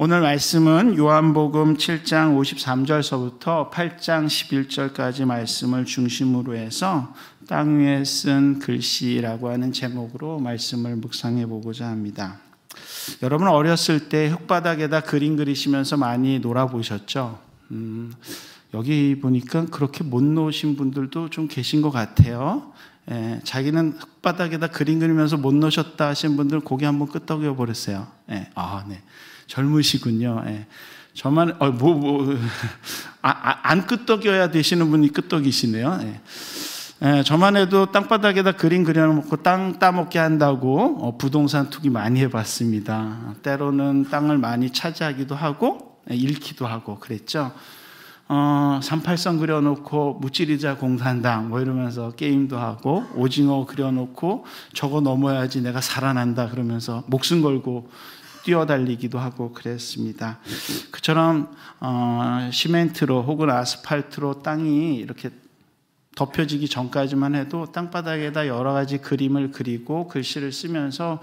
오늘 말씀은 요한복음 7장 53절서부터 8장 11절까지 말씀을 중심으로 해서 땅 위에 쓴 글씨라고 하는 제목으로 말씀을 묵상해 보고자 합니다. 여러분 어렸을 때 흙바닥에다 그림 그리시면서 많이 놀아보셨죠? 여기 보니까 그렇게 못 놓으신 분들도 좀 계신 것 같아요. 자기는 흙바닥에다 그림 그리면서 못 놓으셨다 하신 분들 고개 한번 끄덕여 버렸어요. 네. 젊으시군요. 저만 안 끄덕여야 되시는 분이 끄덕이시네요. 저만 해도 땅바닥에다 그림 그려놓고 땅 따먹게 한다고 부동산 투기 많이 해봤습니다. 때로는 땅을 많이 차지하기도 하고 잃기도 하고 그랬죠. 38선 그려놓고 무찌리자 공산당 이러면서 게임도 하고, 오징어 그려놓고 저거 넘어야지 내가 살아난다 그러면서 목숨 걸고 뛰어달리기도 하고 그랬습니다. 그처럼 시멘트로 혹은 아스팔트로 땅이 이렇게 덮여지기 전까지만 해도 땅바닥에다 여러 가지 그림을 그리고 글씨를 쓰면서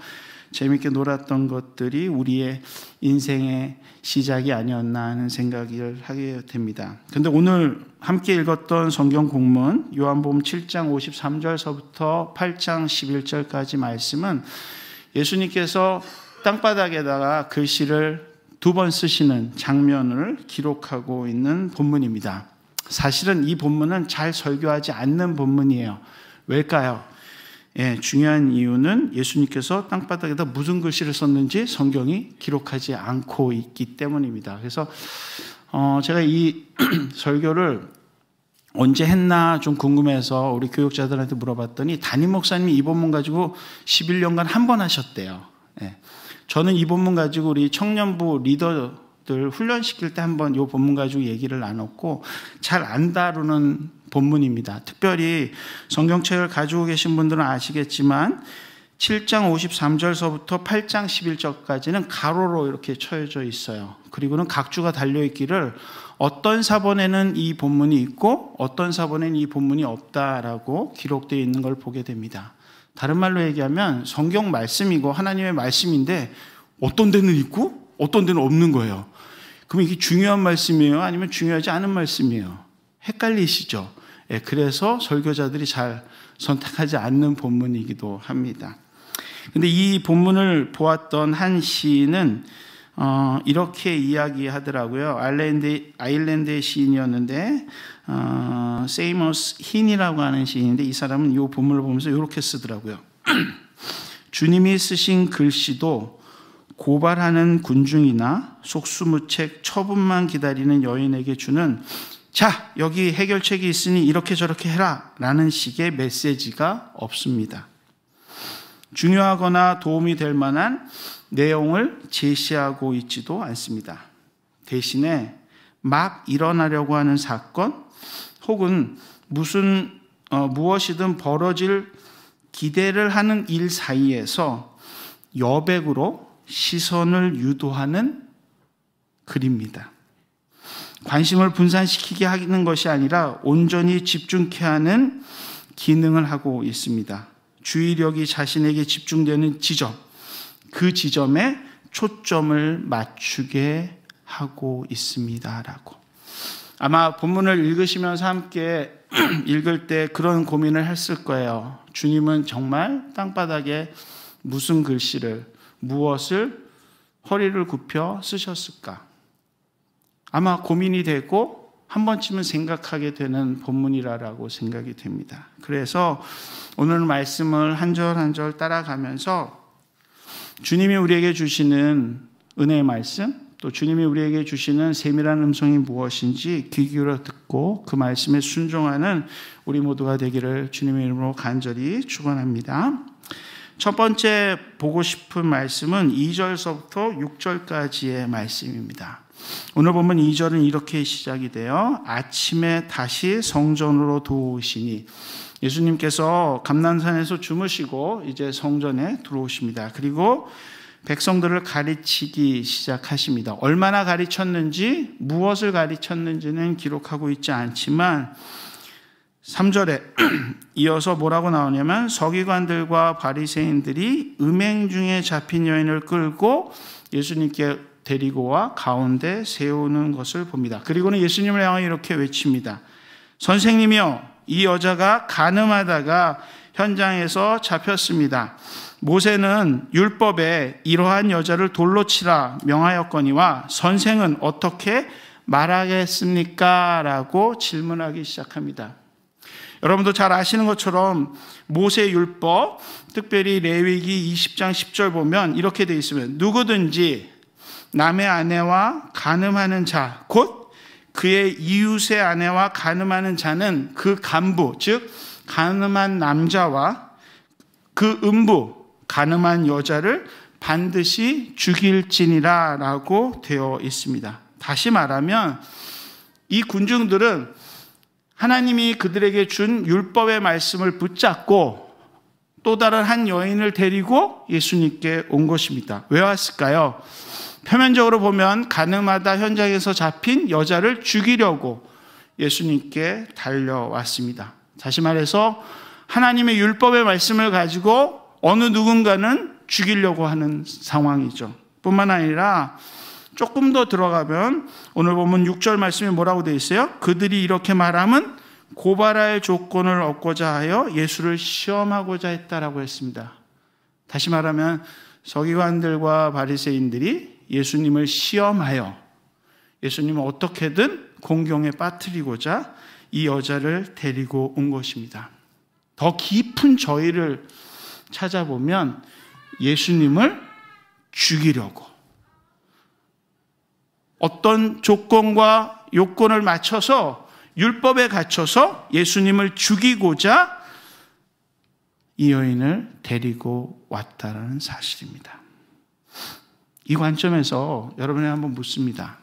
재밌게 놀았던 것들이 우리의 인생의 시작이 아니었나 하는 생각을 하게 됩니다. 그런데 오늘 함께 읽었던 성경 본문 요한복음 7장 53절서부터 8장 11절까지 말씀은 예수님께서 땅바닥에다가 글씨를 2번 쓰시는 장면을 기록하고 있는 본문입니다. 사실은 이 본문은 잘 설교하지 않는 본문이에요. 왜일까요? 중요한 이유는 예수님께서 땅바닥에다 무슨 글씨를 썼는지 성경이 기록하지 않고 있기 때문입니다. 그래서 제가 이 설교를 언제 했나 좀 궁금해서 우리 교육자들한테 물어봤더니 담임 목사님이 이 본문 가지고 11년간 한 번 하셨대요. 저는 이 본문 가지고 우리 청년부 리더들 훈련시킬 때 한 번 이 본문 가지고 얘기를 나눴고 잘 안 다루는 본문입니다. 특별히 성경책을 가지고 계신 분들은 아시겠지만 7장 53절서부터 8장 11절까지는 가로로 이렇게 쳐져 있어요. 그리고는 각주가 달려있기를 어떤 사본에는 이 본문이 있고 어떤 사본에는 이 본문이 없다라고 기록되어 있는 걸 보게 됩니다. 다른 말로 얘기하면 성경 말씀이고 하나님의 말씀인데 어떤 데는 있고 어떤 데는 없는 거예요. 그럼 이게 중요한 말씀이에요? 아니면 중요하지 않은 말씀이에요? 헷갈리시죠? 그래서 설교자들이 잘 선택하지 않는 본문이기도 합니다. 근데 이 본문을 보았던 한 시인은 이렇게 이야기하더라고요. 아일랜드의 시인이었는데 세이머스 힌이라고 하는 시인인데 이 사람은 이 본문을 보면서 이렇게 쓰더라고요. 주님이 쓰신 글씨도 고발하는 군중이나 속수무책 처분만 기다리는 여인에게 주는 자, 여기 해결책이 있으니 이렇게 저렇게 해라 라는 식의 메시지가 없습니다. 중요하거나 도움이 될 만한 내용을 제시하고 있지도 않습니다. 대신에 막 일어나려고 하는 사건 혹은 무엇이든 벌어질 기대를 하는 일 사이에서 여백으로 시선을 유도하는 글입니다. 관심을 분산시키게 하는 것이 아니라 온전히 집중케 하는 기능을 하고 있습니다. 주의력이 자신에게 집중되는 지점, 그 지점에 초점을 맞추게 하고 있습니다라고. 아마 본문을 읽으시면서 함께 읽을 때 그런 고민을 했을 거예요. 주님은 정말 땅바닥에 무슨 글씨를, 무엇을 허리를 굽혀 쓰셨을까? 아마 고민이 되고 한 번쯤은 생각하게 되는 본문이라고 생각이 됩니다. 그래서 오늘 말씀을 한 절 한 절 따라가면서 주님이 우리에게 주시는 은혜의 말씀, 또 주님이 우리에게 주시는 세밀한 음성이 무엇인지 귀 기울여 듣고 그 말씀에 순종하는 우리 모두가 되기를 주님의 이름으로 간절히 축원합니다. 첫 번째 보고 싶은 말씀은 2절서부터 6절까지의 말씀입니다. 오늘 보면 2절은 이렇게 시작이 돼요. 아침에 다시 성전으로 도우시니. 예수님께서 감난산에서 주무시고 이제 성전에 들어오십니다. 그리고 백성들을 가르치기 시작하십니다. 얼마나 가르쳤는지, 무엇을 가르쳤는지는 기록하고 있지 않지만 3절에 이어서 뭐라고 나오냐면 서기관들과 바리새인들이 음행 중에 잡힌 여인을 끌고 예수님께 데리고 와 가운데 세우는 것을 봅니다. 그리고는 예수님을 향해 이렇게 외칩니다. 선생님이여, 이 여자가 간음하다가 현장에서 잡혔습니다. 모세는 율법에 이러한 여자를 돌로 치라 명하였거니와 선생은 어떻게 말하겠습니까? 라고 질문하기 시작합니다. 여러분도 잘 아시는 것처럼 모세 율법, 특별히 레위기 20장 10절 보면 이렇게 되어 있으면 누구든지 남의 아내와 간음하는 자, 곧 그의 이웃의 아내와 간음하는 자는 그 간부, 즉 간음한 남자와 그 음부, 간음한 여자를 반드시 죽일지니라 라고 되어 있습니다. 다시 말하면 이 군중들은 하나님이 그들에게 준 율법의 말씀을 붙잡고 또 다른 한 여인을 데리고 예수님께 온 것입니다. 왜 왔을까요? 표면적으로 보면 간음하다 현장에서 잡힌 여자를 죽이려고 예수님께 달려왔습니다. 다시 말해서 하나님의 율법의 말씀을 가지고 어느 누군가는 죽이려고 하는 상황이죠. 뿐만 아니라 조금 더 들어가면 오늘 보면 6절 말씀에 뭐라고 되어 있어요? 그들이 이렇게 말하면 고발할 조건을 얻고자 하여 예수를 시험하고자 했다라고 했습니다. 다시 말하면 서기관들과 바리새인들이 예수님을 시험하여 예수님을 어떻게든 공경에 빠뜨리고자 이 여자를 데리고 온 것입니다. 더 깊은 저희를 찾아보면 예수님을 죽이려고 어떤 조건과 요건을 맞춰서 율법에 갇혀서 예수님을 죽이고자 이 여인을 데리고 왔다라는 사실입니다. 이 관점에서 여러분이 한번 묻습니다.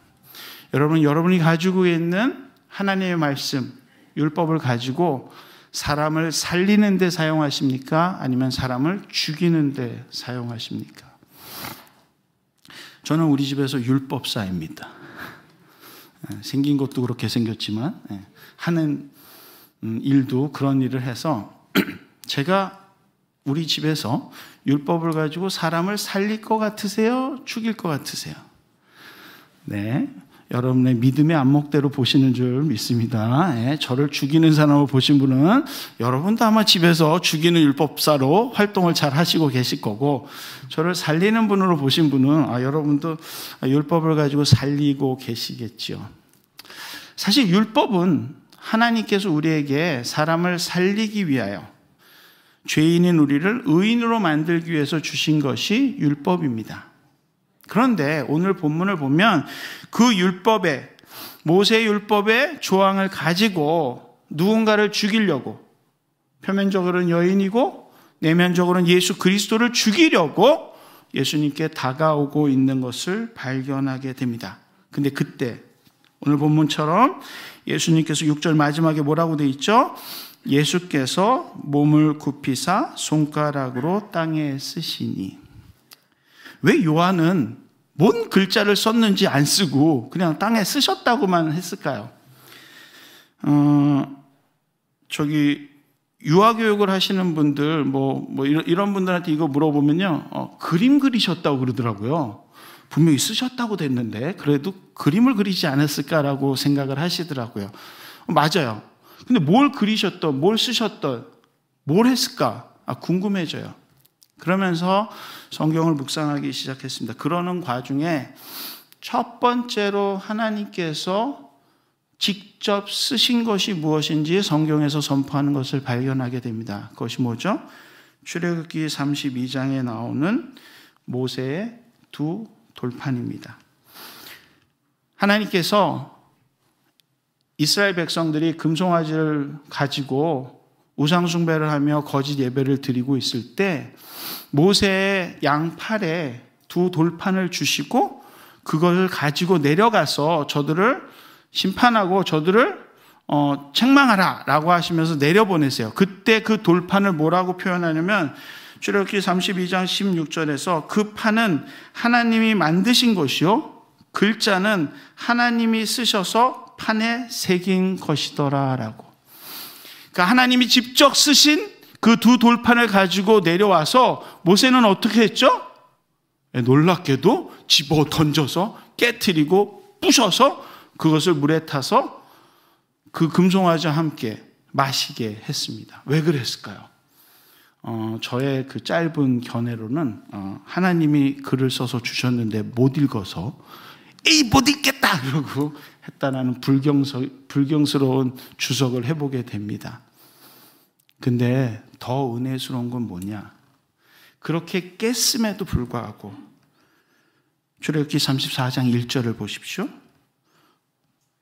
여러분이 가지고 있는 하나님의 말씀, 율법을 가지고 사람을 살리는 데 사용하십니까? 아니면 사람을 죽이는 데 사용하십니까? 저는 우리 집에서 율법사입니다. 생긴 것도 그렇게 생겼지만 하는 일도 그런 일을 해서 제가 우리 집에서 율법을 가지고 사람을 살릴 것 같으세요? 죽일 것 같으세요? 네, 여러분의 믿음의 안목대로 보시는 줄 믿습니다. 저를 죽이는 사람을 보신 분은 여러분도 아마 집에서 죽이는 율법사로 활동을 잘 하시고 계실 거고, 저를 살리는 분으로 보신 분은 여러분도 율법을 가지고 살리고 계시겠죠. 사실 율법은 하나님께서 우리에게 사람을 살리기 위하여 죄인인 우리를 의인으로 만들기 위해서 주신 것이 율법입니다. 그런데 오늘 본문을 보면 그 율법에, 모세 율법의 조항을 가지고 누군가를 죽이려고, 표면적으로는 여인이고 내면적으로는 예수 그리스도를 죽이려고 예수님께 다가오고 있는 것을 발견하게 됩니다. 근데 그때 오늘 본문처럼 예수님께서 6절 마지막에 뭐라고 돼 있죠? 예수께서 몸을 굽히사 손가락으로 땅에 쓰시니. 왜 요한은 뭔 글자를 썼는지 안 쓰고 그냥 땅에 쓰셨다고만 했을까요? 유아교육을 하시는 분들, 이런 분들한테 이거 물어보면요, 그림 그리셨다고 그러더라고요. 분명히 쓰셨다고 됐는데, 그래도 그림을 그리지 않았을까라고 생각을 하시더라고요. 맞아요. 근데 뭘 그리셨던, 뭘 쓰셨던, 뭘 했을까? 궁금해져요. 그러면서 성경을 묵상하기 시작했습니다. 그러는 과중에 첫 번째로 하나님께서 직접 쓰신 것이 무엇인지 성경에서 선포하는 것을 발견하게 됩니다. 그것이 뭐죠? 출애굽기 32장에 나오는 모세의 두 돌판입니다. 하나님께서 이스라엘 백성들이 금송아지를 가지고 우상숭배를 하며 거짓 예배를 드리고 있을 때 모세의 양팔에 두 돌판을 주시고 그걸 가지고 내려가서 저들을 심판하고 저들을 책망하라 라고 하시면서 내려보내세요. 그때 그 돌판을 뭐라고 표현하냐면 출애굽기 32장 16절에서 그 판은 하나님이 만드신 것이요 글자는 하나님이 쓰셔서 판에 새긴 것이더라 라고. 그러니까 하나님이 직접 쓰신 그 두 돌판을 가지고 내려와서 모세는 어떻게 했죠? 놀랍게도 집어 던져서 깨트리고 부셔서 그것을 물에 타서 그 금송아지와 함께 마시게 했습니다. 왜 그랬을까요? 저의 그 짧은 견해로는 하나님이 글을 써서 주셨는데 못 읽어서 에이 못 읽겠다 그러고 했다라는 불경스러운 주석을 해보게 됩니다. 근데 더 은혜스러운 건 뭐냐? 그렇게 깼음에도 불구하고 출애굽기 34장 1절을 보십시오.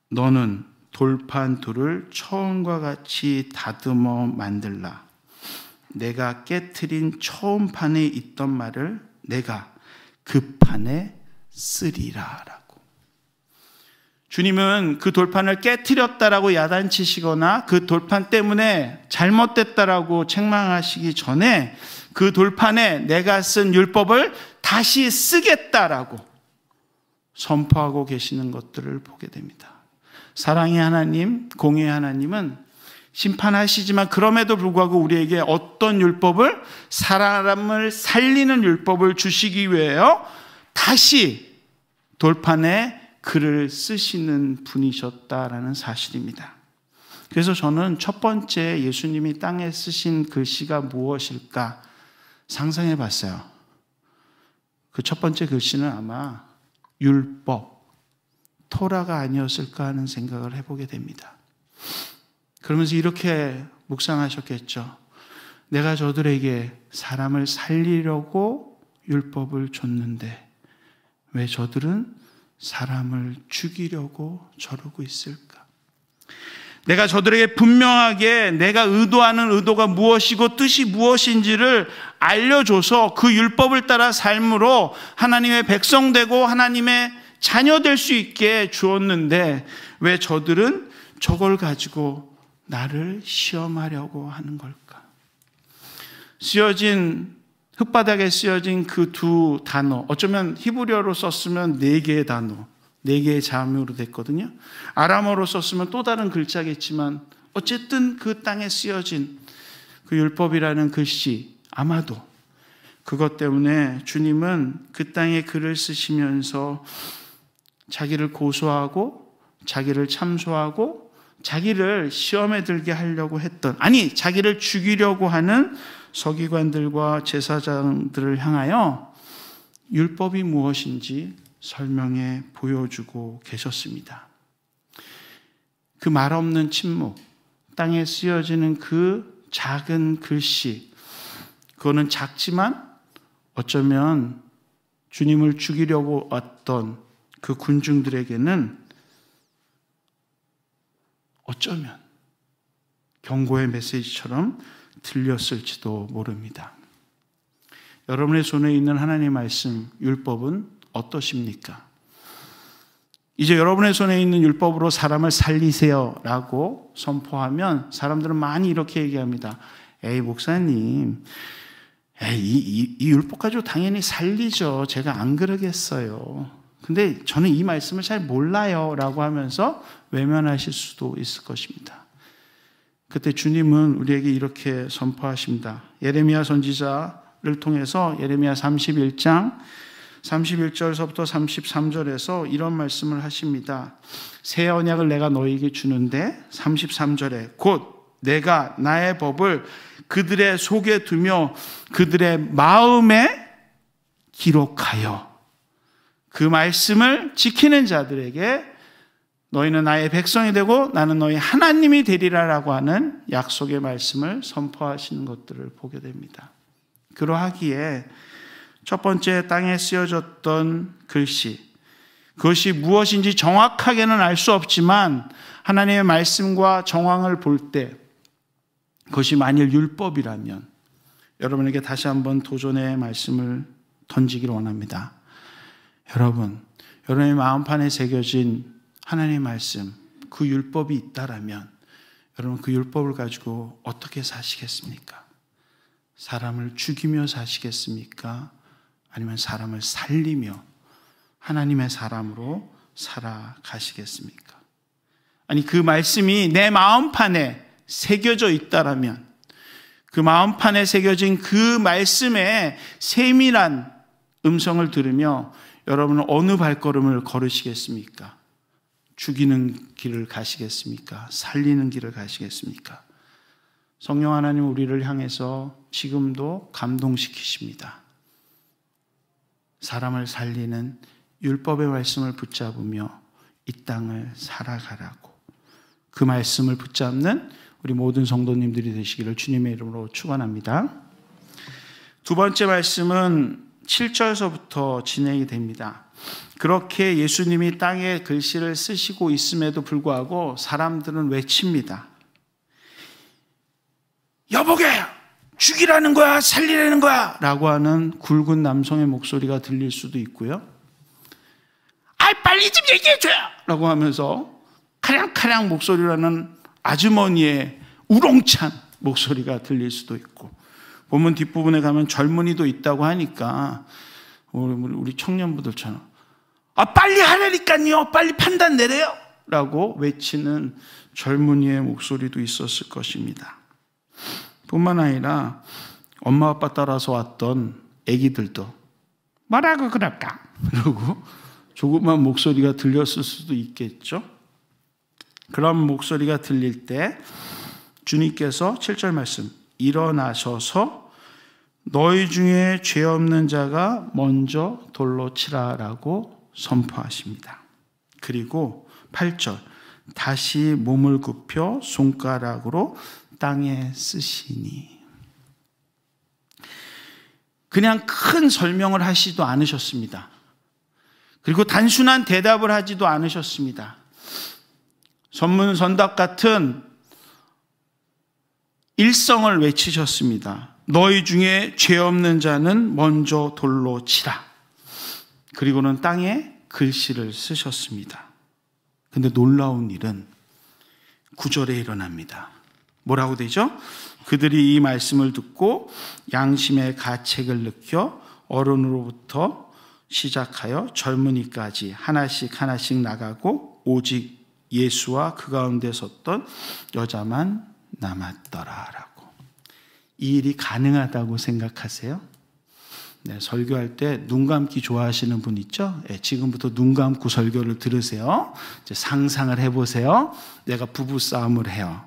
너는 돌판 둘을 처음과 같이 다듬어 만들라. 내가 깨트린 처음 판에 있던 말을 내가 그 판에 쓰리라 라고. 주님은 그 돌판을 깨트렸다라고 야단치시거나 그 돌판 때문에 잘못됐다라고 책망하시기 전에 그 돌판에 내가 쓴 율법을 다시 쓰겠다라고 선포하고 계시는 것들을 보게 됩니다. 사랑의 하나님, 공의의 하나님은 심판하시지만 그럼에도 불구하고 우리에게 어떤 율법을, 사람을 살리는 율법을 주시기 위해요 다시 돌판에 글을 쓰시는 분이셨다라는 사실입니다. 그래서 저는 첫 번째 예수님이 땅에 쓰신 글씨가 무엇일까 상상해 봤어요. 그 첫 번째 글씨는 아마 율법, 토라가 아니었을까 하는 생각을 해보게 됩니다. 그러면서 이렇게 묵상하셨겠죠. 내가 저들에게 사람을 살리려고 율법을 줬는데 왜 저들은 사람을 죽이려고 저러고 있을까? 내가 저들에게 분명하게 내가 의도하는 의도가 무엇이고 뜻이 무엇인지를 알려줘서 그 율법을 따라 삶으로 하나님의 백성 되고 하나님의 자녀 될 수 있게 주었는데 왜 저들은 저걸 가지고 나를 시험하려고 하는 걸까? 흙바닥에 쓰여진 그 두 단어, 어쩌면 히브리어로 썼으면 4개의 단어, 4개의 자음으로 됐거든요. 아람어로 썼으면 또 다른 글자겠지만 어쨌든 그 땅에 쓰여진 그 율법이라는 글씨, 아마도 그것 때문에 주님은 그 땅에 글을 쓰시면서 자기를 고소하고 자기를 참소하고 자기를 시험에 들게 하려고 했던, 아니 자기를 죽이려고 하는 서기관들과 제사장들을 향하여 율법이 무엇인지 설명해 보여주고 계셨습니다. 그 말 없는 침묵, 땅에 쓰여지는 그 작은 글씨, 그거는 작지만 어쩌면 주님을 죽이려고 왔던 그 군중들에게는 어쩌면 경고의 메시지처럼 들렸을지도 모릅니다. 여러분의 손에 있는 하나님의 말씀, 율법은 어떠십니까? 이제 여러분의 손에 있는 율법으로 사람을 살리세요 라고 선포하면 사람들은 많이 이렇게 얘기합니다. 에이 목사님, 이 율법 가지고 당연히 살리죠. 제가 안 그러겠어요. 근데 저는 이 말씀을 잘 몰라요 라고 하면서 외면하실 수도 있을 것입니다. 그때 주님은 우리에게 이렇게 선포하십니다. 예레미야 선지자를 통해서 예레미야 31장 31절서부터 33절에서 이런 말씀을 하십니다. 새 언약을 내가 너희에게 주는데 33절에 곧 내가 나의 법을 그들의 속에 두며 그들의 마음에 기록하여 그 말씀을 지키는 자들에게 너희는 나의 백성이 되고 나는 너희 하나님이 되리라라고 하는 약속의 말씀을 선포하시는 것들을 보게 됩니다. 그러하기에 첫 번째 땅에 쓰여졌던 글씨, 그것이 무엇인지 정확하게는 알 수 없지만 하나님의 말씀과 정황을 볼 때 그것이 만일 율법이라면 여러분에게 다시 한번 도전의 말씀을 던지기를 원합니다. 여러분의 마음판에 새겨진 하나님의 말씀, 그 율법이 있다라면 여러분 그 율법을 가지고 어떻게 사시겠습니까? 사람을 죽이며 사시겠습니까? 아니면 사람을 살리며 하나님의 사람으로 살아가시겠습니까? 아니 그 말씀이 내 마음판에 새겨져 있다라면 그 마음판에 새겨진 그 말씀에 세밀한 음성을 들으며 여러분은 어느 발걸음을 걸으시겠습니까? 죽이는 길을 가시겠습니까? 살리는 길을 가시겠습니까? 성령 하나님 우리를 향해서 지금도 감동시키십니다. 사람을 살리는 율법의 말씀을 붙잡으며 이 땅을 살아가라고. 그 말씀을 붙잡는 우리 모든 성도님들이 되시기를 주님의 이름으로 축원합니다. 두 번째 말씀은 7절서부터 진행이 됩니다. 그렇게 예수님이 땅에 글씨를 쓰시고 있음에도 불구하고 사람들은 외칩니다. 여보게! 죽이라는 거야? 살리라는 거야? 라고 하는 굵은 남성의 목소리가 들릴 수도 있고요. 아이, 빨리 좀 얘기해줘요! 라고 하면서 카량카량 목소리로 하는 아주머니의 우렁찬 목소리가 들릴 수도 있고, 본문 뒷부분에 가면 젊은이도 있다고 하니까 우리 청년부들처럼 빨리 하라니까요, 빨리 판단 내려요 라고 외치는 젊은이의 목소리도 있었을 것입니다. 뿐만 아니라 엄마 아빠 따라서 왔던 아기들도 뭐라고 그럴까 그러고 조그만 목소리가 들렸을 수도 있겠죠. 그런 목소리가 들릴 때 주님께서 7절 말씀, 일어나셔서 너희 중에 죄 없는 자가 먼저 돌로 치라라고 선포하십니다. 그리고 8절, 다시 몸을 굽혀 손가락으로 땅에 쓰시니. 그냥 큰 설명을 하시지도 않으셨습니다. 그리고 단순한 대답을 하지도 않으셨습니다. 선문선답 같은 일성을 외치셨습니다. 너희 중에 죄 없는 자는 먼저 돌로 치라. 그리고는 땅에 글씨를 쓰셨습니다. 근데 놀라운 일은 9절에 일어납니다. 뭐라고 되죠? 그들이 이 말씀을 듣고 양심의 가책을 느껴 어른으로부터 시작하여 젊은이까지 하나씩 하나씩 나가고 오직 예수와 그 가운데 섰던 여자만 남았더라라고. 이 일이 가능하다고 생각하세요? 네, 설교할 때 눈 감기 좋아하시는 분 있죠? 네, 지금부터 눈 감고 설교를 들으세요. 이제 상상을 해보세요. 내가 부부싸움을 해요.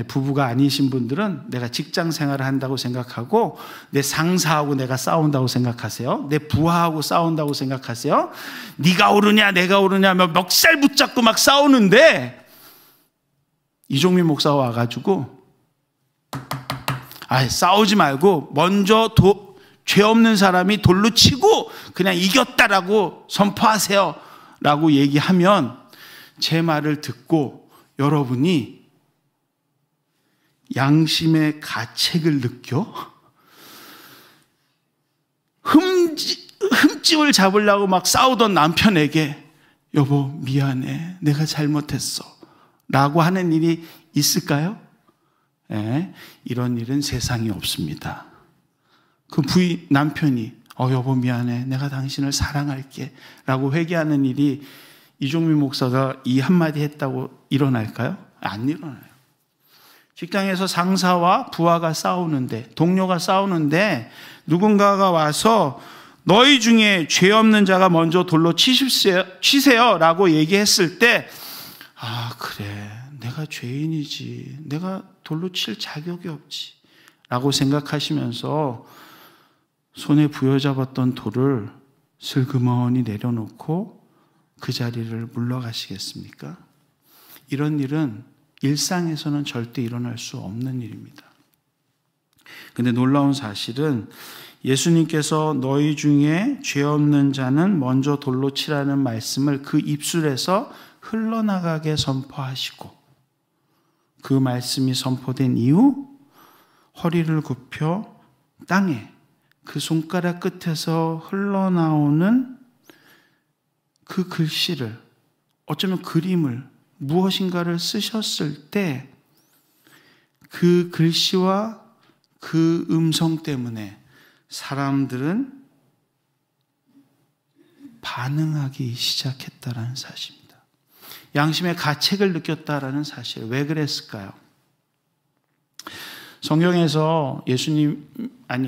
부부가 아니신 분들은 내가 직장 생활을 한다고 생각하고 내 상사하고 내가 싸운다고 생각하세요. 내 부하하고 싸운다고 생각하세요. 네가 옳으냐 내가 옳으냐 멱살 붙잡고 막 싸우는데 이종민 목사가 와가지고 싸우지 말고 먼저 죄 없는 사람이 돌로 치고 그냥 이겼다라고 선포하세요 라고 얘기하면 제 말을 듣고 여러분이 양심의 가책을 느껴 흠집을 잡으려고 막 싸우던 남편에게 여보 미안해 내가 잘못했어 라고 하는 일이 있을까요? 네, 이런 일은 세상에 없습니다. 그 남편이 여보 미안해 내가 당신을 사랑할게 라고 회개하는 일이 이종민 목사가 이 한마디 했다고 일어날까요? 안 일어나요. 직장에서 상사와 부하가 싸우는데 동료가 싸우는데 누군가가 와서 너희 중에 죄 없는 자가 먼저 돌로 치세요 라고 얘기했을 때 그래 내가 죄인이지 내가 돌로 칠 자격이 없지 라고 생각하시면서 손에 부여잡았던 돌을 슬그머니 내려놓고 그 자리를 물러가시겠습니까? 이런 일은 일상에서는 절대 일어날 수 없는 일입니다. 근데 놀라운 사실은 예수님께서 너희 중에 죄 없는 자는 먼저 돌로 치라는 말씀을 그 입술에서 흘러나가게 선포하시고 그 말씀이 선포된 이후 허리를 굽혀 땅에 그 손가락 끝에서 흘러나오는 그 글씨를 어쩌면 그림을 무엇인가를 쓰셨을 때 그 글씨와 그 음성 때문에 사람들은 반응하기 시작했다라는 사실입니다. 양심의 가책을 느꼈다라는 사실. 왜 그랬을까요? 성경에서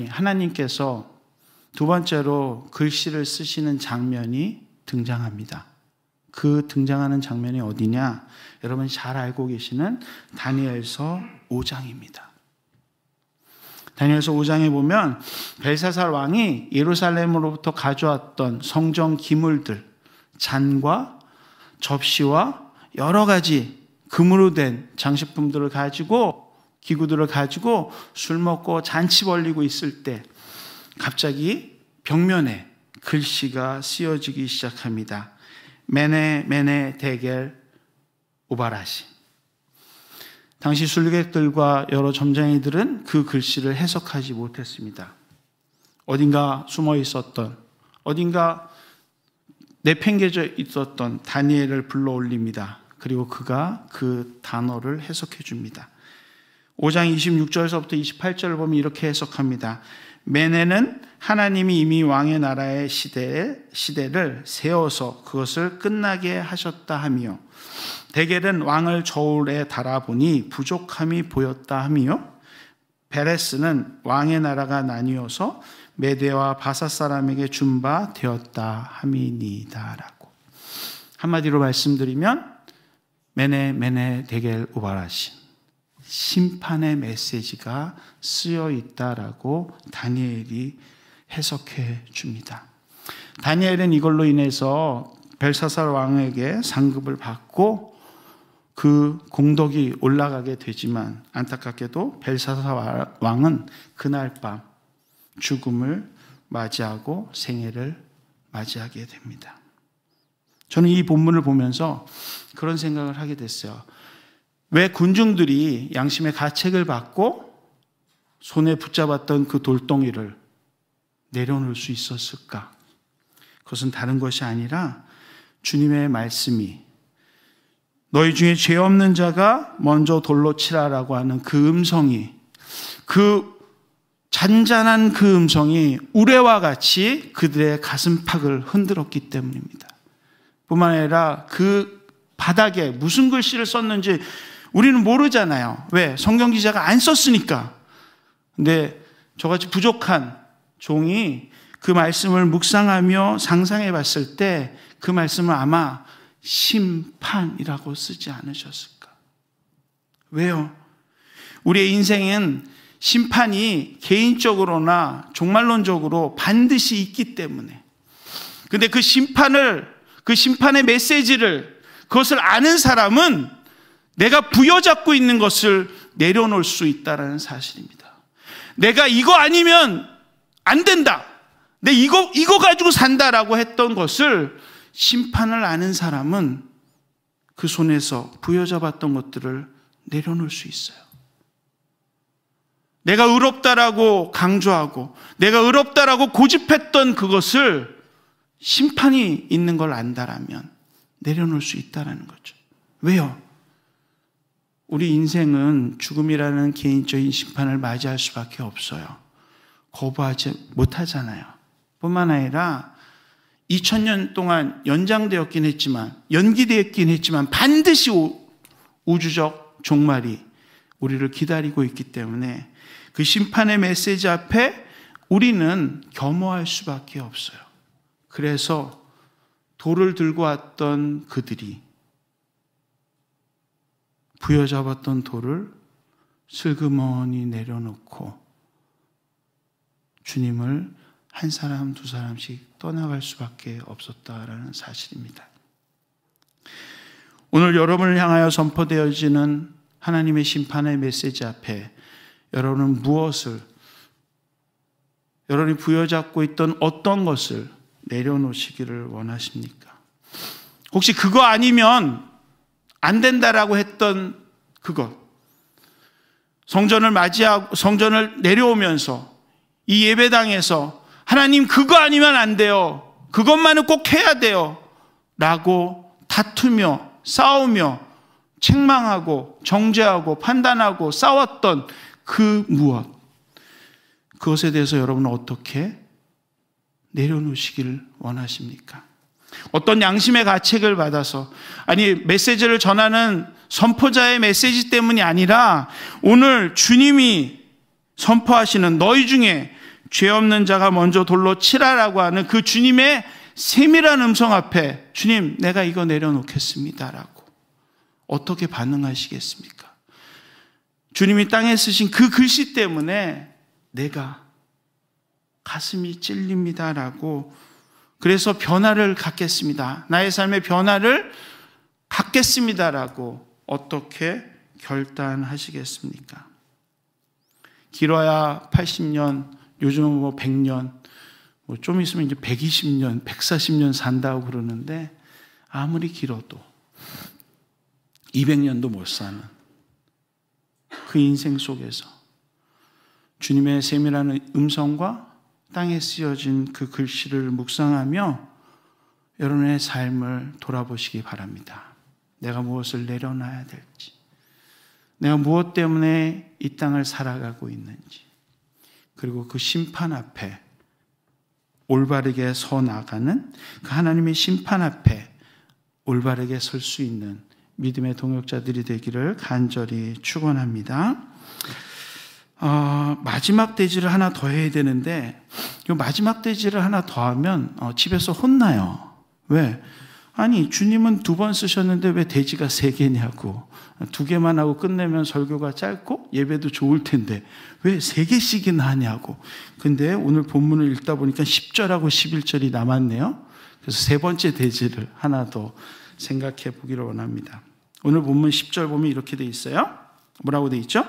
하나님께서 두 번째로 글씨를 쓰시는 장면이 등장합니다. 그 등장하는 장면이 어디냐? 여러분 잘 알고 계시는 다니엘서 5장입니다. 다니엘서 5장에 보면 벨사살 왕이 예루살렘으로부터 가져왔던 성정 기물들, 잔과 접시와 여러 가지 금으로 된 장식품들을 가지고, 기구들을 가지고 술 먹고 잔치 벌리고 있을 때 갑자기 벽면에 글씨가 쓰여지기 시작합니다. 메네 메네 데겔 우바라시. 당시 술객들과 여러 점쟁이들은 그 글씨를 해석하지 못했습니다. 어딘가 숨어 있었던, 어딘가 내팽개져 있었던 다니엘을 불러 올립니다. 그리고 그가 그 단어를 해석해 줍니다. 5장 26절에서부터 28절을 보면 이렇게 해석합니다. 메네는 하나님이 이미 왕의 나라의 시대를 세워서 그것을 끝나게 하셨다 하며, 데겔은 왕을 저울에 달아보니 부족함이 보였다 하며, 베레스는 왕의 나라가 나뉘어서 메대와 바사 사람에게 준 바 되었다 함이니다라고. 한마디로 말씀드리면 메네 메네 데겔 우바라신, 심판의 메시지가 쓰여 있다라고 다니엘이 해석해 줍니다. 다니엘은 이걸로 인해서 벨사살 왕에게 상급을 받고 그 공덕이 올라가게 되지만, 안타깝게도 벨사살 왕은 그날 밤 죽음을 맞이하고 생애를 맞이하게 됩니다. 저는 이 본문을 보면서 그런 생각을 하게 됐어요. 왜 군중들이 양심의 가책을 받고 손에 붙잡았던 그 돌덩이를 내려놓을 수 있었을까? 그것은 다른 것이 아니라 주님의 말씀이, 너희 중에 죄 없는 자가 먼저 돌로 치라라고 하는 그 음성이, 그 잔잔한 그 음성이 우레와 같이 그들의 가슴팍을 흔들었기 때문입니다. 뿐만 아니라 그 바닥에 무슨 글씨를 썼는지 우리는 모르잖아요. 왜? 성경 기자가 안 썼으니까. 근데 저같이 부족한 종이 그 말씀을 묵상하며 상상해 봤을 때 그 말씀을 아마 심판이라고 쓰지 않으셨을까? 왜요? 우리의 인생은 심판이 개인적으로나 종말론적으로 반드시 있기 때문에. 근데 그 심판의 메시지를, 그것을 아는 사람은 내가 부여잡고 있는 것을 내려놓을 수 있다는 사실입니다. 내가 이거 아니면 안 된다, 내 이거 가지고 산다라고 했던 것을 심판을 아는 사람은 그 손에서 부여잡았던 것들을 내려놓을 수 있어요. 내가 의롭다라고 강조하고 내가 의롭다라고 고집했던 그것을 심판이 있는 걸 안다라면 내려놓을 수 있다는 거죠. 왜요? 우리 인생은 죽음이라는 개인적인 심판을 맞이할 수밖에 없어요. 거부하지 못하잖아요. 뿐만 아니라 2000년 동안 연장되었긴 했지만, 연기되었긴 했지만 반드시 우주적 종말이 우리를 기다리고 있기 때문에 그 심판의 메시지 앞에 우리는 겸허할 수밖에 없어요. 그래서 돌을 들고 왔던 그들이 부여잡았던 돌을 슬그머니 내려놓고 주님을 한 사람 두 사람씩 떠나갈 수밖에 없었다라는 사실입니다. 오늘 여러분을 향하여 선포되어지는 하나님의 심판의 메시지 앞에 여러분은 무엇을, 여러분이 부여잡고 있던 어떤 것을 내려놓으시기를 원하십니까? 혹시 그거 아니면 안 된다라고 했던 그것, 성전을 맞이하고 성전을 내려오면서 이 예배당에서 하나님 그거 아니면 안 돼요, 그것만은 꼭 해야 돼요 라고 다투며 싸우며 책망하고 정죄하고 판단하고 싸웠던 그 무엇, 그것에 대해서 여러분은 어떻게 내려놓으시길 원하십니까? 어떤 양심의 가책을 받아서, 아니 메시지를 전하는 선포자의 메시지 때문이 아니라 오늘 주님이 선포하시는 너희 중에 죄 없는 자가 먼저 돌로 치라라고 하는 그 주님의 세밀한 음성 앞에 주님, 내가 이거 내려놓겠습니다라고 어떻게 반응하시겠습니까? 주님이 땅에 쓰신 그 글씨 때문에 내가 가슴이 찔립니다라고, 그래서 변화를 갖겠습니다, 나의 삶의 변화를 갖겠습니다라고 어떻게 결단하시겠습니까? 길어야 80년, 요즘은 뭐 100년, 뭐 좀 있으면 이제 120년, 140년 산다고 그러는데 아무리 길어도 200년도 못 사는 그 인생 속에서 주님의 세밀한 음성과 땅에 쓰여진 그 글씨를 묵상하며 여러분의 삶을 돌아보시기 바랍니다. 내가 무엇을 내려놔야 될지, 내가 무엇 때문에 이 땅을 살아가고 있는지, 그리고 그 심판 앞에 올바르게 서 나가는 그 하나님의 심판 앞에 올바르게 설 수 있는 믿음의 동역자들이 되기를 간절히 축원합니다. 마지막 대지를 하나 더 해야 되는데, 이 마지막 대지를 하나 더 하면 집에서 혼나요. 왜? 아니, 주님은 2번 쓰셨는데 왜 대지가 3개냐고. 2개만 하고 끝내면 설교가 짧고 예배도 좋을 텐데 왜 3개씩이나 하냐고. 근데 오늘 본문을 읽다 보니까 10절하고 11절이 남았네요. 그래서 3번째 대지를 하나 더 생각해 보기를 원합니다. 오늘 본문 10절 보면 이렇게 돼 있어요. 뭐라고 돼 있죠?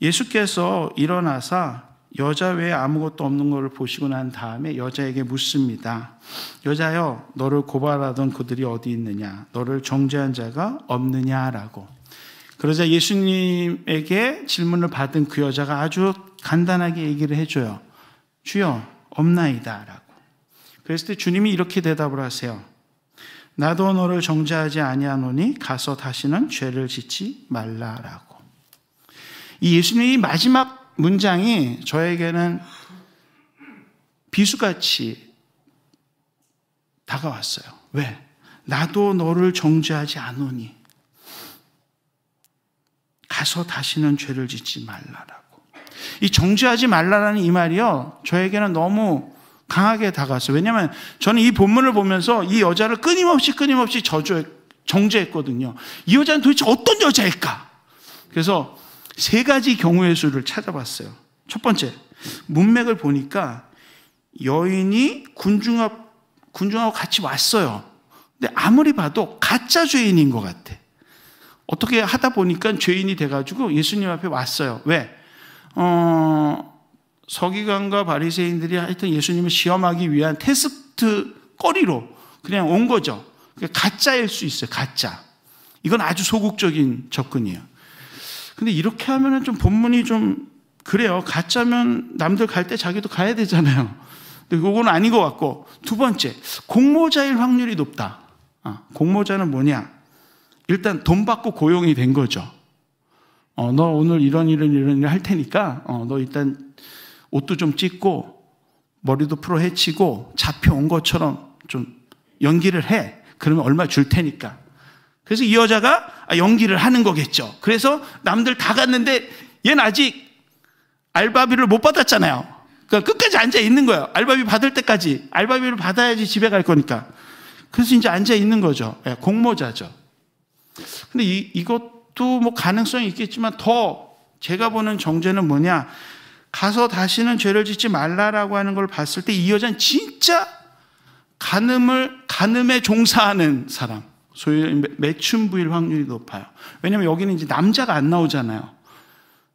예수께서 일어나사 여자 외에 아무것도 없는 것을 보시고 난 다음에 여자에게 묻습니다. 여자여, 너를 고발하던 그들이 어디 있느냐? 너를 정죄한 자가 없느냐라고. 그러자 예수님에게 질문을 받은 그 여자가 아주 간단하게 얘기를 해줘요. 주여, 없나이다라고. 그랬을 때 주님이 이렇게 대답을 하세요. 나도 너를 정죄하지 아니하노니 가서 다시는 죄를 짓지 말라라고. 이 예수님의 마지막 문장이 저에게는 비수같이 다가왔어요. 왜? 나도 너를 정죄하지 않으니 가서 다시는 죄를 짓지 말라라고. 이 정죄하지 말라라는 이 말이요, 저에게는 너무 강하게 다가왔어요. 왜냐하면 저는 이 본문을 보면서 이 여자를 끊임없이 정죄했거든요. 이 여자는 도대체 어떤 여자일까? 그래서 3가지 경우의 수를 찾아봤어요. 첫 번째, 문맥을 보니까 여인이 군중하고 같이 왔어요. 근데 아무리 봐도 가짜 죄인인 것 같아. 어떻게 하다 보니까 죄인이 돼가지고 예수님 앞에 왔어요. 왜? 서기관과 바리새인들이 하여튼 예수님을 시험하기 위한 테스트 거리로 그냥 온 거죠. 가짜일 수 있어요. 가짜. 이건 아주 소극적인 접근이에요. 근데 이렇게 하면은 좀 본문이 좀 그래요. 가짜면 남들 갈 때 자기도 가야 되잖아요. 근데 그건 아닌 것 같고, 2번째, 공모자일 확률이 높다. 공모자는 뭐냐? 일단 돈 받고 고용이 된 거죠. 너 오늘 이런 일 할 테니까 너 일단 옷도 좀 찢고 머리도 풀어 헤치고 잡혀온 것처럼 좀 연기를 해. 그러면 얼마 줄 테니까. 그래서 이 여자가 연기를 하는 거겠죠. 그래서 남들 다 갔는데 얘는 아직 알바비를 못 받았잖아요. 그러니까 끝까지 앉아 있는 거예요. 알바비 받을 때까지. 알바비를 받아야지 집에 갈 거니까. 그래서 이제 앉아 있는 거죠. 공모자죠. 근데 이것도 뭐 가능성이 있겠지만 더 제가 보는 정죄는 뭐냐? 가서 다시는 죄를 짓지 말라라고 하는 걸 봤을 때 이 여자는 진짜 간음에 종사하는 사람. 소위 매춘부일 확률이 높아요. 왜냐하면 여기는 이제 남자가 안 나오잖아요.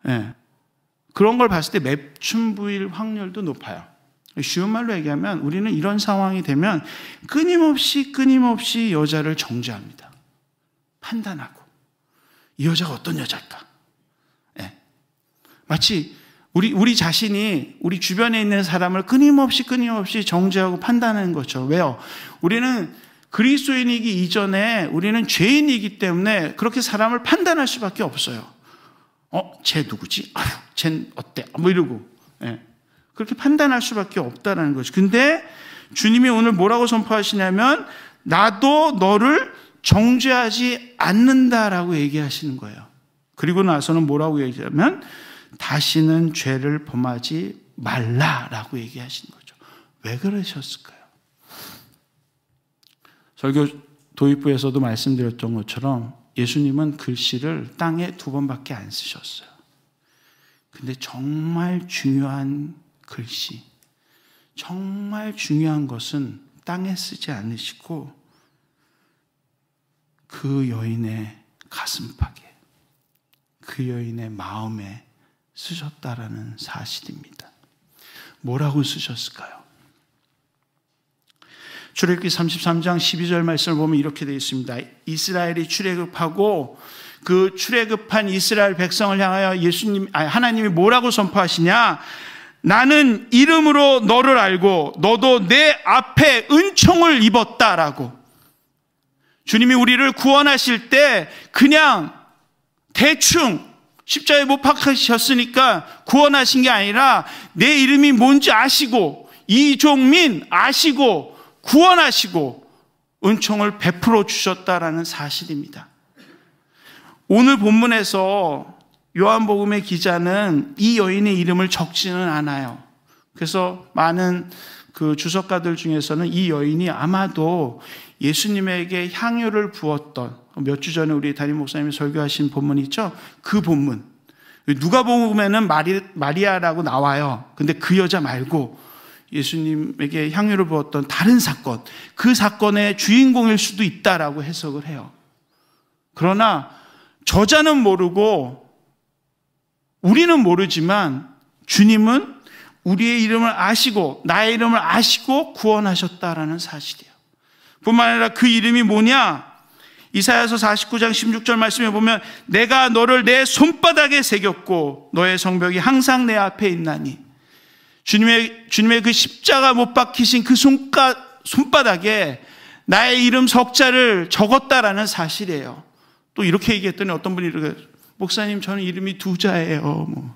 네. 그런 걸 봤을 때 매춘부일 확률도 높아요. 쉬운 말로 얘기하면 우리는 이런 상황이 되면 끊임없이 여자를 정죄합니다. 판단하고 이 여자가 어떤 여자일까? 네. 마치 우리 자신이 우리 주변에 있는 사람을 끊임없이 정죄하고 판단하는 거죠. 왜요? 우리는 그리스도인이기 이전에 우리는 죄인이기 때문에 그렇게 사람을 판단할 수밖에 없어요. 쟤 누구지? 아유, 쟤 어때? 뭐 이러고. 예. 그렇게 판단할 수밖에 없다는 거죠. 근데 주님이 오늘 뭐라고 선포하시냐면 나도 너를 정죄하지 않는다라고 얘기하시는 거예요. 그리고 나서는 뭐라고 얘기하면 다시는 죄를 범하지 말라라고 얘기하신 거죠. 왜 그러셨을까요? 설교 도입부에서도 말씀드렸던 것처럼 예수님은 글씨를 땅에 2번밖에 안 쓰셨어요. 근데 정말 중요한 글씨, 정말 중요한 것은 땅에 쓰지 않으시고 그 여인의 가슴팍에, 그 여인의 마음에 쓰셨다라는 사실입니다. 뭐라고 쓰셨을까요? 출애굽기 33장 12절 말씀을 보면 이렇게 되어 있습니다. 이스라엘이 출애굽하고 그 출애굽한 이스라엘 백성을 향하여 하나님이 뭐라고 선포하시냐? 나는 이름으로 너를 알고 너도 내 앞에 은총을 입었다라고. 주님이 우리를 구원하실 때 그냥 대충 십자가에 못 박히셨으니까 구원하신 게 아니라 내 이름이 뭔지 아시고 이종민 아시고 구원하시고 은총을 베풀어 주셨다라는 사실입니다. 오늘 본문에서 요한복음의 기자는 이 여인의 이름을 적지는 않아요. 그래서 많은 그 주석가들 중에서는 이 여인이 아마도 예수님에게 향유를 부었던, 몇 주 전에 우리 담임 목사님이 설교하신 본문이 있죠? 그 본문. 누가복음에는 마리아라고 나와요. 근데 그 여자 말고 예수님에게 향유를 부었던 다른 사건, 그 사건의 주인공일 수도 있다라고 해석을 해요. 그러나 저자는 모르고 우리는 모르지만 주님은 우리의 이름을 아시고 나의 이름을 아시고 구원하셨다라는 사실이에요. 뿐만 아니라 그 이름이 뭐냐? 이사야서 49장 16절 말씀에 보면 내가 너를 내 손바닥에 새겼고 너의 성벽이 항상 내 앞에 있나니. 주님의 그 십자가 못 박히신 그 손바닥에 나의 이름 석자를 적었다라는 사실이에요. 또 이렇게 얘기했더니 어떤 분이 이렇게, 목사님 저는 이름이 2자예요.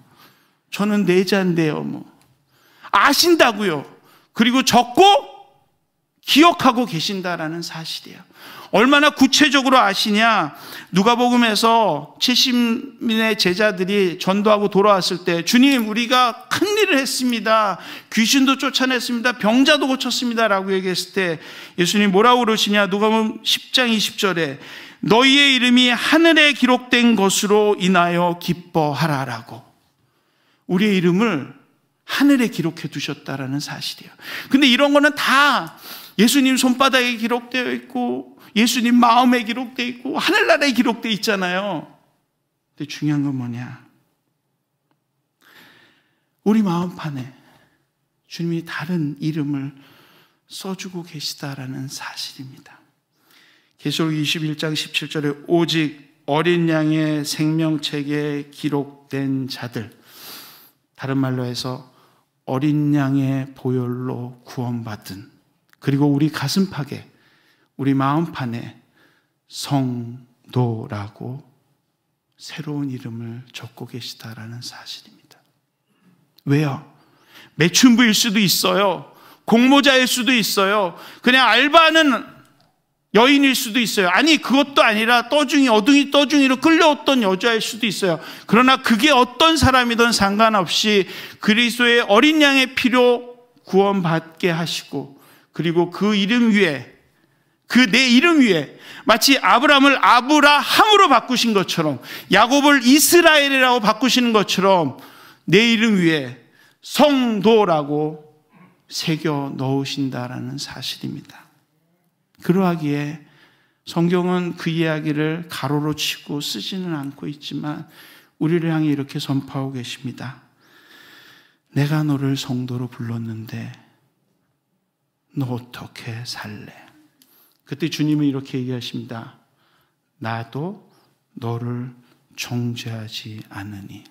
저는 4자인데요. 아신다고요. 그리고 적고 기억하고 계신다라는 사실이에요. 얼마나 구체적으로 아시냐? 누가복음에서 70명의 제자들이 전도하고 돌아왔을 때 주님 우리가 큰 일을 했습니다. 귀신도 쫓아냈습니다. 병자도 고쳤습니다 라고 얘기했을 때 예수님 뭐라고 그러시냐? 누가복음 10장 20절에 너희의 이름이 하늘에 기록된 것으로 인하여 기뻐하라 라고. 우리의 이름을 하늘에 기록해 두셨다라는 사실이에요. 근데 이런 거는 다 예수님 손바닥에 기록되어 있고 예수님 마음에 기록되어 있고 하늘나라에 기록되어 있잖아요. 근데 중요한 건 뭐냐? 우리 마음판에 주님이 다른 이름을 써주고 계시다라는 사실입니다. 계시록 21장 17절에 오직 어린 양의 생명책에 기록된 자들, 다른 말로 해서 어린 양의 보혈로 구원받은, 그리고 우리 가슴팍에 우리 마음판에 성도라고 새로운 이름을 적고 계시다라는 사실입니다. 왜요? 매춘부일 수도 있어요. 공모자일 수도 있어요. 그냥 알바하는 여인일 수도 있어요. 아니 그것도 아니라 어둥이 떠중이로 끌려왔던 여자일 수도 있어요. 그러나 그게 어떤 사람이든 상관없이 그리스도의 어린 양의 피로 구원받게 하시고, 그리고 그 이름 위에, 그 내 이름 위에 마치 아브라함을 아브라함으로 바꾸신 것처럼, 야곱을 이스라엘이라고 바꾸시는 것처럼 내 이름 위에 성도라고 새겨 넣으신다라는 사실입니다. 그러하기에 성경은 그 이야기를 가로로 치고 쓰지는 않고 있지만 우리를 향해 이렇게 선포하고 계십니다. 내가 너를 성도로 불렀는데 너 어떻게 살래? 그때 주님은 이렇게 얘기하십니다. 나도 너를 정죄하지 않으니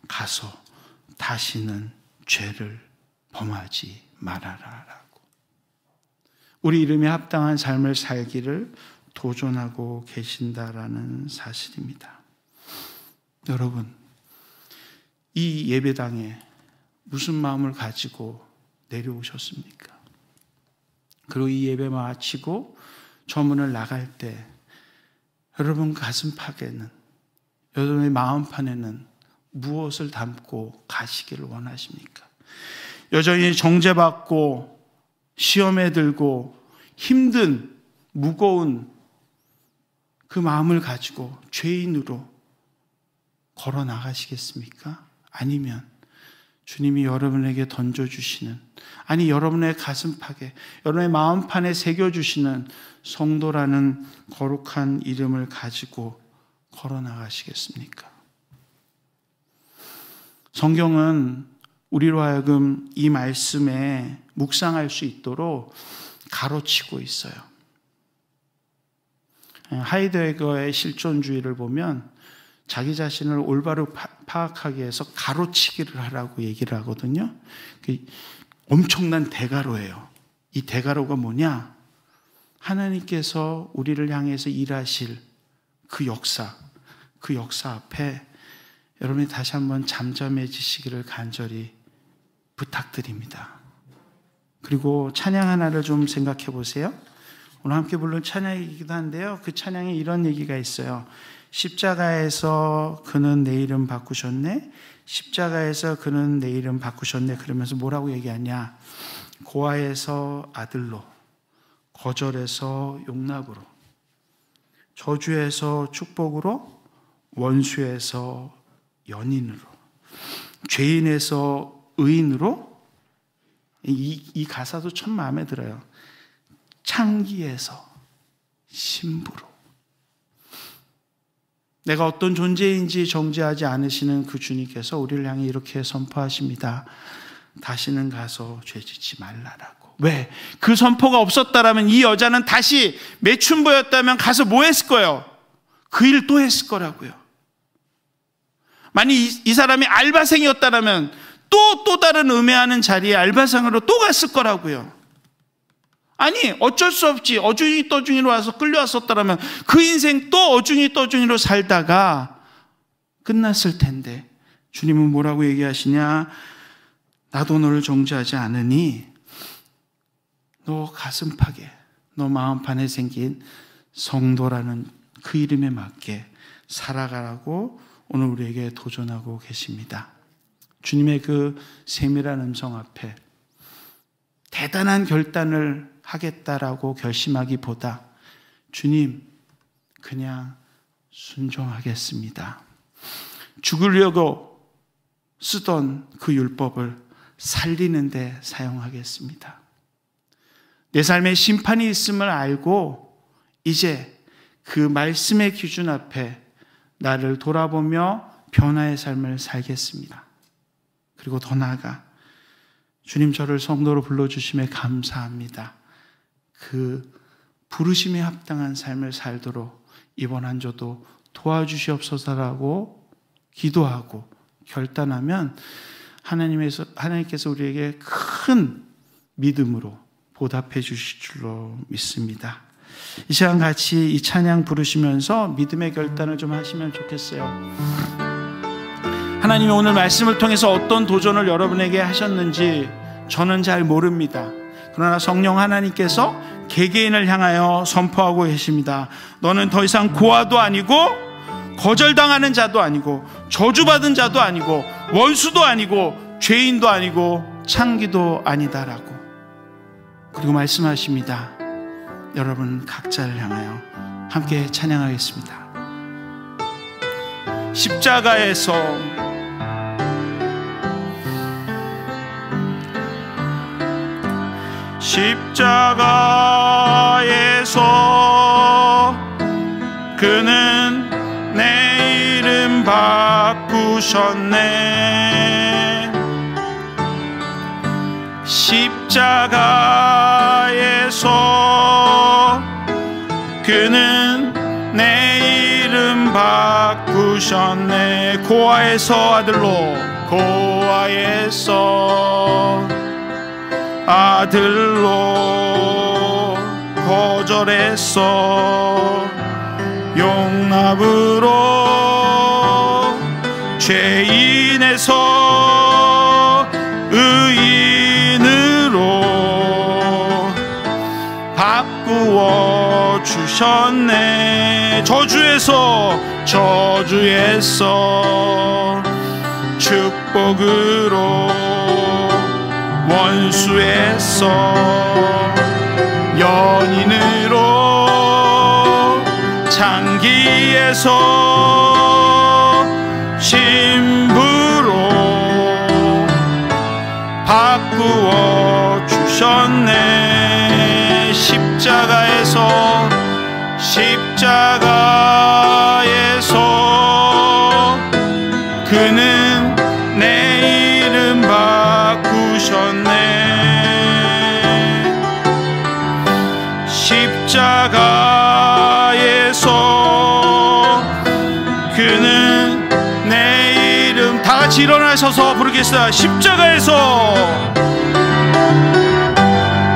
가서 다시는 죄를 범하지 말아라 라고. 우리 이름에 합당한 삶을 살기를 도전하고 계신다라는 사실입니다. 여러분, 이 예배당에 무슨 마음을 가지고 내려오셨습니까? 그리고 이 예배 마치고 저 문을 나갈 때 여러분 가슴팍에는, 여러분의 마음판에는 무엇을 담고 가시기를 원하십니까? 여전히 정죄받고 시험에 들고 힘든 무거운 그 마음을 가지고 죄인으로 걸어 나가시겠습니까? 아니면 주님이 여러분에게 던져주시는, 아니 여러분의 가슴팍에, 여러분의 마음판에 새겨주시는 성도라는 거룩한 이름을 가지고 걸어 나가시겠습니까? 성경은 우리로 하여금 이 말씀에 묵상할 수 있도록 가로치고 있어요. 하이데거의 실존주의를 보면 자기 자신을 올바로 파악하기 위해서 가로치기를 하라고 얘기를 하거든요. 엄청난 대가로예요. 이 대가로가 뭐냐? 하나님께서 우리를 향해서 일하실 그 역사 앞에 여러분이 다시 한번 잠잠해지시기를 간절히 부탁드립니다. 그리고 찬양 하나를 좀 생각해 보세요. 오늘 함께 부른 찬양이기도 한데요, 그 찬양에 이런 얘기가 있어요. 십자가에서 그는 내 이름 바꾸셨네, 십자가에서 그는 내 이름 바꾸셨네. 그러면서 뭐라고 얘기하냐? 고아에서 아들로, 거절에서 용납으로, 저주에서 축복으로, 원수에서 연인으로, 죄인에서 의인으로. 이 가사도 참 마음에 들어요. 창기에서 신부로. 내가 어떤 존재인지 정죄하지 않으시는 그 주님께서 우리를 향해 이렇게 선포하십니다. 다시는 가서 죄짓지 말라라고. 왜? 그 선포가 없었다라면 이 여자는 다시 매춘부였다면 가서 뭐 했을 거예요? 그 일 또 했을 거라고요. 만약 이 사람이 알바생이었다라면 또 다른 음해하는 자리에 알바생으로 또 갔을 거라고요. 아니 어쩔 수 없지, 어중이 떠중이로 와서 끌려왔었다라면 그 인생 또 어중이 떠중이로 살다가 끝났을 텐데, 주님은 뭐라고 얘기하시냐? 나도 너를 정죄하지 않으니 너 가슴팍에, 너 마음판에 생긴 성도라는 그 이름에 맞게 살아가라고 오늘 우리에게 도전하고 계십니다. 주님의 그 세밀한 음성 앞에 대단한 결단을 하겠다라고 결심하기보다 주님, 그냥 순종하겠습니다. 죽으려고 쓰던 그 율법을 살리는 데 사용하겠습니다. 내 삶에 심판이 있음을 알고 이제 그 말씀의 기준 앞에 나를 돌아보며 변화의 삶을 살겠습니다. 그리고 더 나아가 주님, 저를 성도로 불러주심에 감사합니다. 그 부르심에 합당한 삶을 살도록 이번 한 주도 도와주시옵소서라고 기도하고 결단하면 하나님께서 우리에게 큰 믿음으로 보답해 주실 줄로 믿습니다. 이 시간 같이 이 찬양 부르시면서 믿음의 결단을 좀 하시면 좋겠어요. 하나님이 오늘 말씀을 통해서 어떤 도전을 여러분에게 하셨는지 저는 잘 모릅니다. 그러나 성령 하나님께서 개개인을 향하여 선포하고 계십니다. 너는 더 이상 고아도 아니고 거절당하는 자도 아니고 저주받은 자도 아니고 원수도 아니고 죄인도 아니고 창기도 아니다라고. 그리고 말씀하십니다. 여러분 각자를 향하여 함께 찬양하겠습니다. 십자가에서 그는 내 이름 바꾸셨네. 십자가에서 그는 내 이름 바꾸셨네. 고아에서 아들로, 고아에서 아들로, 거절에서 용납으로, 죄인에서 의인으로 바꾸어 주셨네. 저주에서 축복으로 원수에서 연인으로 장기에서 신부로 바꾸어 주셨네. 십자가에서 그는 내 이름 바꾸셨네. 십자가에서 그는 내 이름, 다 같이 일어나셔서 부르겠습니다. 십자가에서,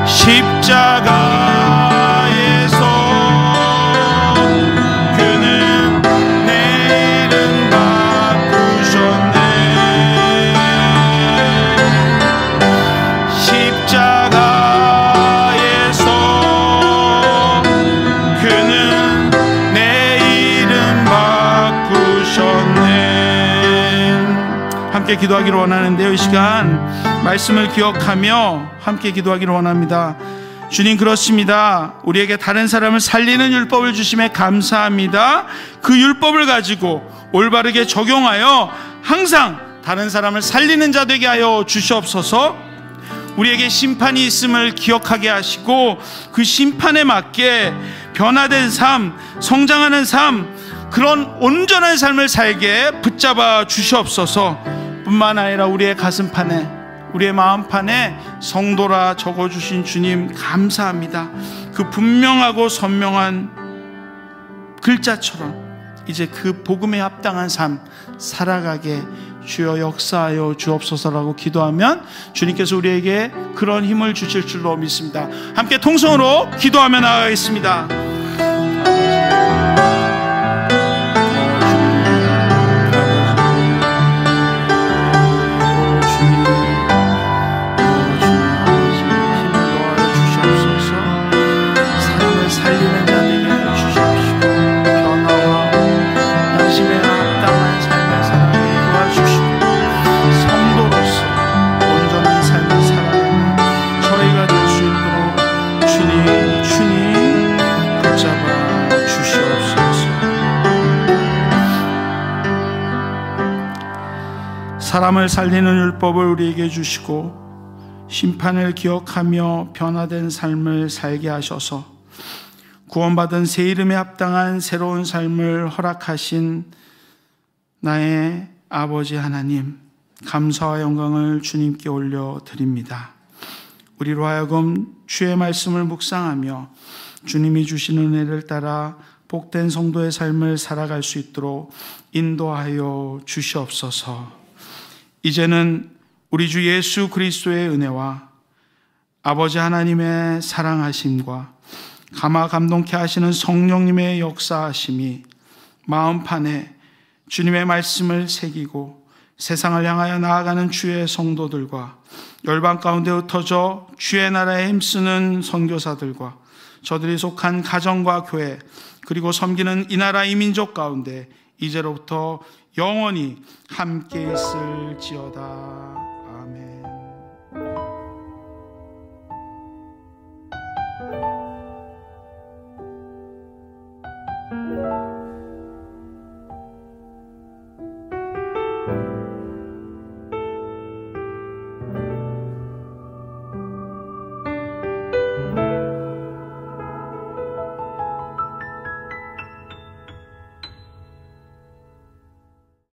십자가에서 그는 내 이름 바꾸셨네. 십자가에서 그는 내 이름 바꾸셨네. 함께 기도하기를 원하는데요, 이 시간 말씀을 기억하며 함께 기도하기를 원합니다. 주님, 그렇습니다. 우리에게 다른 사람을 살리는 율법을 주심에 감사합니다. 그 율법을 가지고 올바르게 적용하여 항상 다른 사람을 살리는 자 되게 하여 주시옵소서. 우리에게 심판이 있음을 기억하게 하시고 그 심판에 맞게 변화된 삶, 성장하는 삶, 그런 온전한 삶을 살게 붙잡아 주시옵소서. 뿐만 아니라 우리의 가슴판에, 우리의 마음판에 성도라 적어주신 주님 감사합니다. 그 분명하고 선명한 글자처럼 이제 그 복음에 합당한 삶 살아가게 주여 역사하여 주옵소서라고 기도하면 주님께서 우리에게 그런 힘을 주실 줄로 믿습니다. 함께 통성으로 기도하며 나아가겠습니다. 사람을 살리는 율법을 우리에게 주시고 심판을 기억하며 변화된 삶을 살게 하셔서 구원받은 새 이름에 합당한 새로운 삶을 허락하신 나의 아버지 하나님, 감사와 영광을 주님께 올려드립니다. 우리로 하여금 주의 말씀을 묵상하며 주님이 주시는 은혜를 따라 복된 성도의 삶을 살아갈 수 있도록 인도하여 주시옵소서. 이제는 우리 주 예수 그리스도의 은혜와 아버지 하나님의 사랑하심과 감화 감동케 하시는 성령님의 역사하심이 마음판에 주님의 말씀을 새기고 세상을 향하여 나아가는 주의 성도들과 열방 가운데 흩어져 주의 나라에 힘쓰는 선교사들과 저들이 속한 가정과 교회 그리고 섬기는 이 나라 이 민족 가운데 이제로부터 영원히 함께 있을지어다.